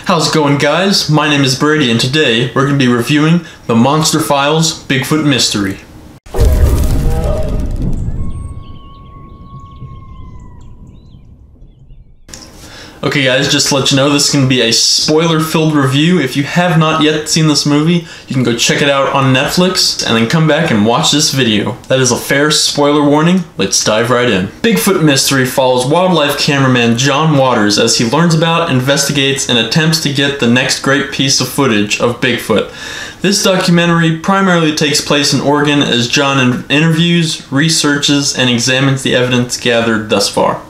How's it going, guys? My name is Brady, and today we're going to be reviewing the Monster Files Bigfoot Mystery. Okay guys, just to let you know, this is going to be a spoiler-filled review. If you have not yet seen this movie, you can go check it out on Netflix, and then come back and watch this video. That is a fair spoiler warning. Let's dive right in. Bigfoot Mystery follows wildlife cameraman John Waters as he learns about, investigates, and attempts to get the next great piece of footage of Bigfoot. This documentary primarily takes place in Oregon as John interviews, researches, and examines the evidence gathered thus far.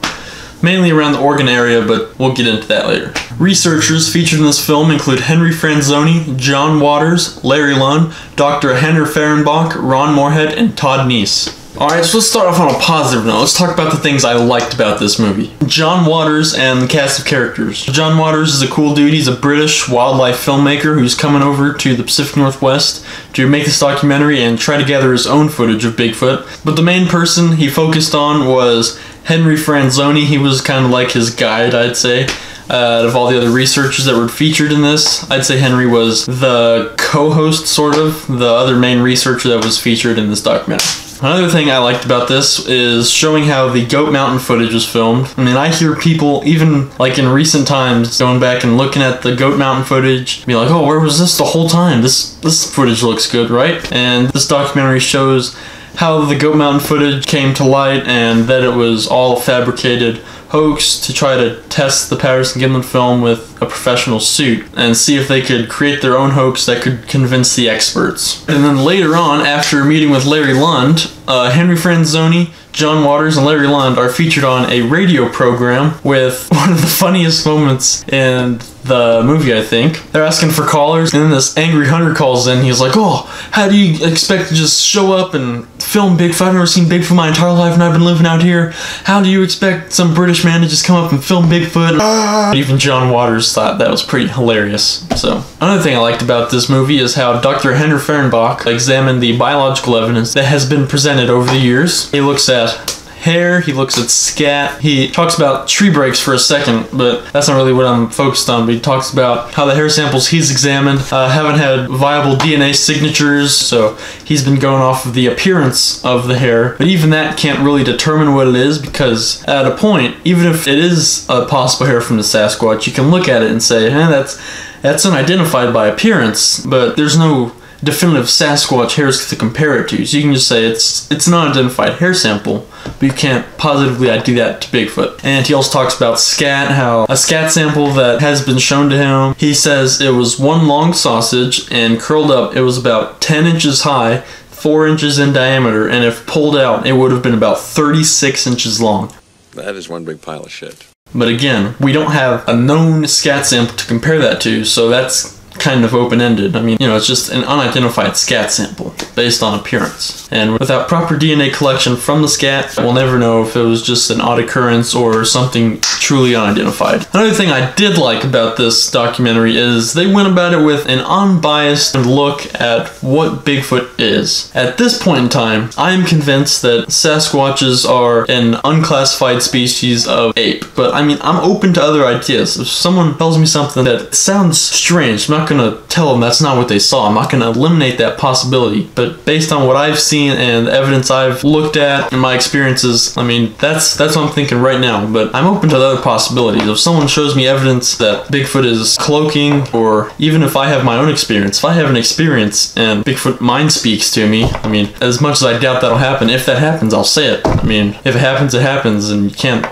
Mainly around the Oregon area, but we'll get into that later. Researchers featured in this film include Henry Franzoni, John Waters, Larry Lund, Dr. Henry Fehrenbach, Ron Moorhead, and Todd Neese. Alright, so let's start off on a positive note. Let's talk about the things I liked about this movie. John Waters and the cast of characters. John Waters is a cool dude. He's a British wildlife filmmaker who's coming over to the Pacific Northwest to make this documentary and try to gather his own footage of Bigfoot. But the main person he focused on was Henry Franzoni. He was kind of like his guide, I'd say. Out of all the other researchers that were featured in this, I'd say Henry was the co-host, sort of, the other main researcher that was featured in this documentary. Another thing I liked about this is showing how the Goat Mountain footage was filmed. I mean, I hear people, even like in recent times, going back and looking at the Goat Mountain footage, be like, oh, where was this the whole time? This footage looks good, right? And this documentary shows how the Goat Mountain footage came to light and that it was all fabricated hoax to try to test the Patterson Gimlin film with a professional suit and see if they could create their own hoax that could convince the experts. And then later on, after meeting with Larry Lund, Henry Franzoni, John Waters, and Larry Lund are featured on a radio program with one of the funniest moments in the movie, I think. They're asking for callers, and then this angry hunter calls in. He's like, oh, how do you expect to just show up and film Bigfoot? I've never seen Bigfoot my entire life, and I've been living out here. How do you expect some British man to just come up and film Bigfoot? Even John Waters thought that was pretty hilarious. So, another thing I liked about this movie is how Dr. Henry Fehrenbach examined the biological evidence that has been presented over the years. He looks at hair, he looks at scat, he talks about tree breaks for a second, but that's not really what I'm focused on, but he talks about how the hair samples he's examined haven't had viable DNA signatures, so he's been going off of the appearance of the hair, but even that can't really determine what it is, because at a point, even if it is a possible hair from the Sasquatch, you can look at it and say, that's unidentified by appearance, but there's no definitive Sasquatch hairs to compare it to, so you can just say it's an unidentified hair sample, but you can't positively ID that to Bigfoot. And he also talks about scat, how a scat sample that has been shown to him, he says it was one long sausage and curled up, it was about 10 inches high, 4 inches in diameter, and if pulled out, it would have been about 36 inches long. That is one big pile of shit. But again, we don't have a known scat sample to compare that to, so that's kind of open-ended. I mean, you know, it's just an unidentified scat sample based on appearance. And without proper DNA collection from the scat, we'll never know if it was just an odd occurrence or something truly unidentified. Another thing I did like about this documentary is they went about it with an unbiased look at what Bigfoot is. At this point in time, I am convinced that Sasquatches are an unclassified species of ape. But I mean, I'm open to other ideas. If someone tells me something that sounds strange, I'm not going to tell them that's not what they saw. I'm not going to eliminate that possibility. But based on what I've seen and the evidence I've looked at and my experiences, I mean, that's what I'm thinking right now. But I'm open to other possibilities. If someone shows me evidence that Bigfoot is cloaking, or even if I have my own experience, if I have an experience and Bigfoot mind speaks to me, I mean, as much as I doubt that'll happen, if that happens, I'll say it. I mean, if it happens, it happens, and you can't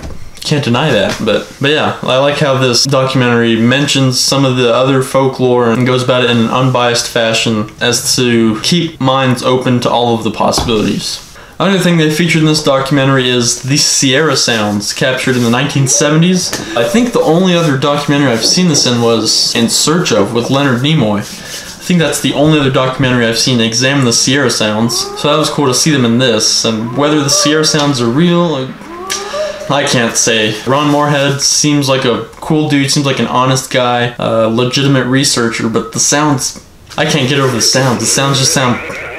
deny that. But yeah, I like how this documentary mentions some of the other folklore and goes about it in an unbiased fashion as to keep minds open to all of the possibilities. Another thing they featured in this documentary is the Sierra sounds captured in the 1970s. I think the only other documentary I've seen this in was In Search Of with Leonard Nimoy. I think that's the only other documentary I've seen examine the Sierra sounds, so that was cool to see them in this. And whether the Sierra sounds are real, I can't say. Ron Moorhead seems like a cool dude, seems like an honest guy, a legitimate researcher, but the sounds, I can't get over the sounds. The sounds just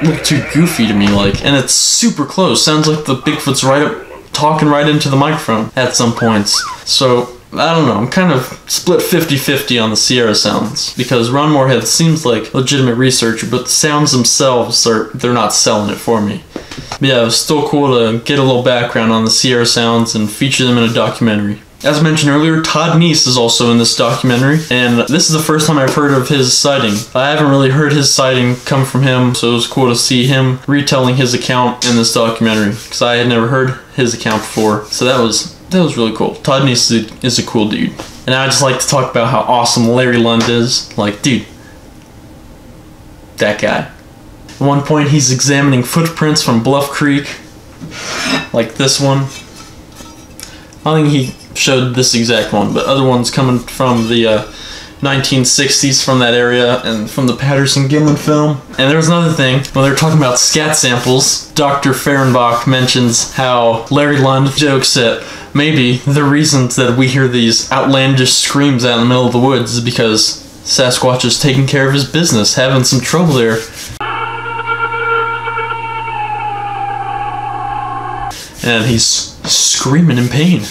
look too goofy to me, like, and it's super close. Sounds like the Bigfoot's right up, talking right into the microphone at some points. So I don't know, I'm kind of split 50-50 on the Sierra sounds, because Ron Moorhead seems like a legitimate researcher, but the sounds themselves, they're not selling it for me. But yeah, it was still cool to get a little background on the Sierra sounds and feature them in a documentary. As I mentioned earlier, Todd Neese is also in this documentary, and this is the first time I've heard of his sighting. I haven't really heard his sighting come from him, so it was cool to see him retelling his account in this documentary, because I had never heard his account before, so that was really cool. Todd Neese is a cool dude. And I just like to talk about how awesome Larry Lund is. Like, dude, that guy. At one point, he's examining footprints from Bluff Creek, like this one. I think he showed this exact one, but other ones coming from the 1960s from that area and from the Patterson-Gimlin film. And there was another thing, when they were talking about scat samples, Dr. Fehrenbach mentions how Larry Lund jokes that maybe the reasons that we hear these outlandish screams out in the middle of the woods is because Sasquatch is taking care of his business, having some trouble there. And he's screaming in pain.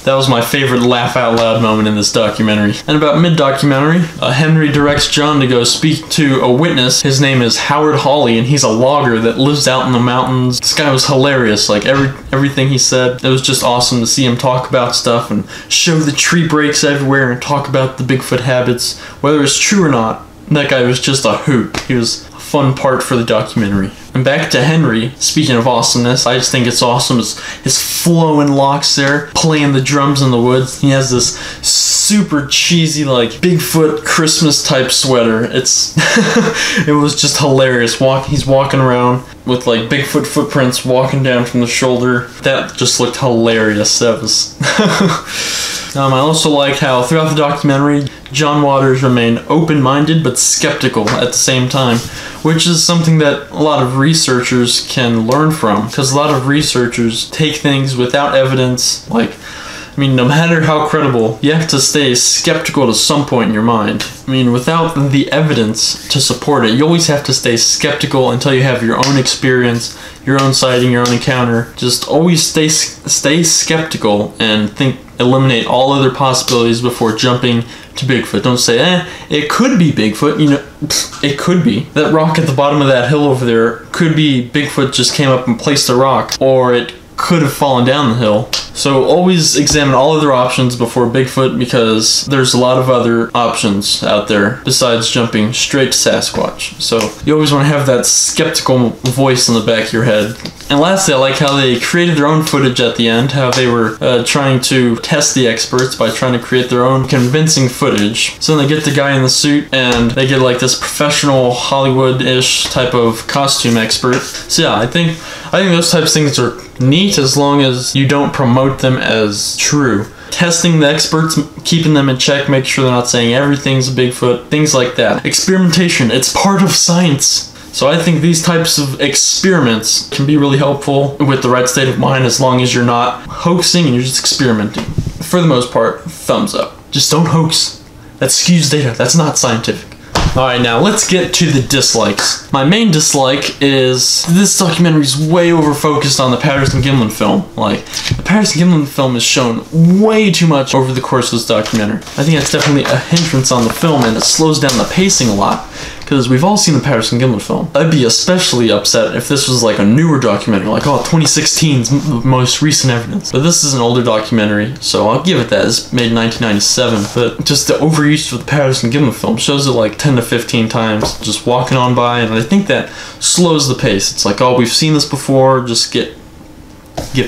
That was my favorite laugh out loud moment in this documentary. And about mid-documentary, Henry directs John to go speak to a witness. His name is Howard Hawley, and he's a logger that lives out in the mountains. This guy was hilarious. Like, everything he said, it was just awesome to see him talk about stuff and show the tree breaks everywhere and talk about the Bigfoot habits. Whether it's true or not, that guy was just a hoot. He was a fun part for the documentary. And back to Henry, speaking of awesomeness, I just think it's awesome. His flowing locks there, playing the drums in the woods. He has this super cheesy, like, Bigfoot Christmas type sweater. It was just hilarious. He's walking around with, like, Bigfoot footprints walking down from the shoulder. That just looked hilarious. That was... I also like how throughout the documentary, John Waters remained open-minded but skeptical at the same time, which is something that a lot of researchers can learn from, because a lot of researchers take things without evidence. Like, I mean, no matter how credible, you have to stay skeptical to some point in your mind. I mean, without the evidence to support it, you always have to stay skeptical until you have your own experience, your own sighting, your own encounter. Just always stay skeptical and eliminate all other possibilities before jumping to Bigfoot. Don't say, it could be Bigfoot. You know, it could be. That rock at the bottom of that hill over there could be Bigfoot just came up and placed a rock, or it could have fallen down the hill. So always examine all other options before Bigfoot, because there's a lot of other options out there besides jumping straight to Sasquatch. So you always want to have that skeptical voice in the back of your head. And lastly, I like how they created their own footage at the end, how they were trying to test the experts by trying to create their own convincing footage. So then they get the guy in the suit, and they get like this professional Hollywood-ish type of costume expert. So yeah, I think those types of things are neat as long as you don't promote them as true. Testing the experts, keeping them in check, make sure they're not saying everything's a Bigfoot, things like that. Experimentation, it's part of science. So I think these types of experiments can be really helpful with the right state of mind, as long as you're not hoaxing and you're just experimenting. For the most part, thumbs up. Just don't hoax. That skews data. That's not scientific. Alright, now let's get to the dislikes. My main dislike is this documentary is way over focused on the Patterson-Gimlin film. Like, the Patterson-Gimlin film is shown way too much over the course of this documentary. I think that's definitely a hindrance on the film, and it slows down the pacing a lot, because we've all seen the Patterson-Gimlin film. I'd be especially upset if this was like a newer documentary, like, 2016's the most recent evidence. But this is an older documentary, so I'll give it that. It's made in 1997, but just the overuse of the Patterson-Gimlin film shows it like 10 to 15 times, just walking on by, and I think that slows the pace. It's like, oh, we've seen this before, just get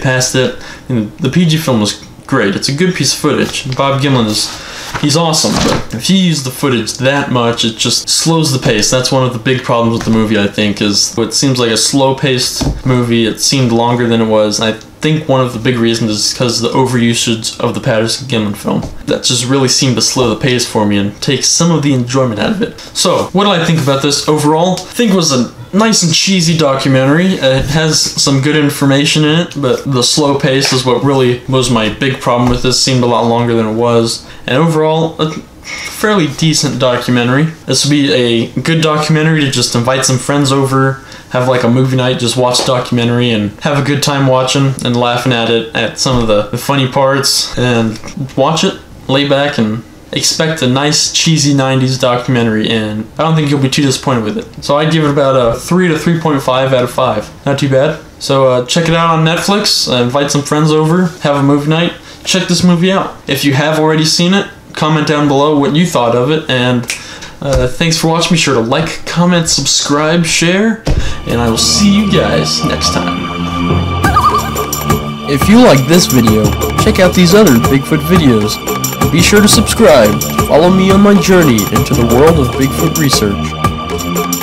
past it. And the PG film was great. It's a good piece of footage. Bob Gimlin he's awesome, but if you use the footage that much, it just slows the pace. That's one of the big problems with the movie, I think, is what seems like a slow-paced movie. It seemed longer than it was. I think one of the big reasons is because of the overusage of the Patterson-Gimlin film. That just really seemed to slow the pace for me and take some of the enjoyment out of it. So, what do I think about this overall? I think it was a nice and cheesy documentary. It has some good information in it, but the slow pace is what really was my big problem with this. It seemed a lot longer than it was. And overall, a fairly decent documentary. This would be a good documentary to just invite some friends over have like a movie night, just watch a documentary and have a good time watching and laughing at it, at some of the funny parts, and watch it, lay back, and expect a nice cheesy 90s documentary, and I don't think you'll be too disappointed with it. So I'd give it about a 3 to 3.5 out of 5. Not too bad. So check it out on Netflix, invite some friends over, have a movie night, check this movie out. If you have already seen it, comment down below what you thought of it, and thanks for watching. Be sure to like, comment, subscribe, share, and I will see you guys next time. If you like this video, check out these other Bigfoot videos. Be sure to subscribe. Follow me on my journey into the world of Bigfoot research.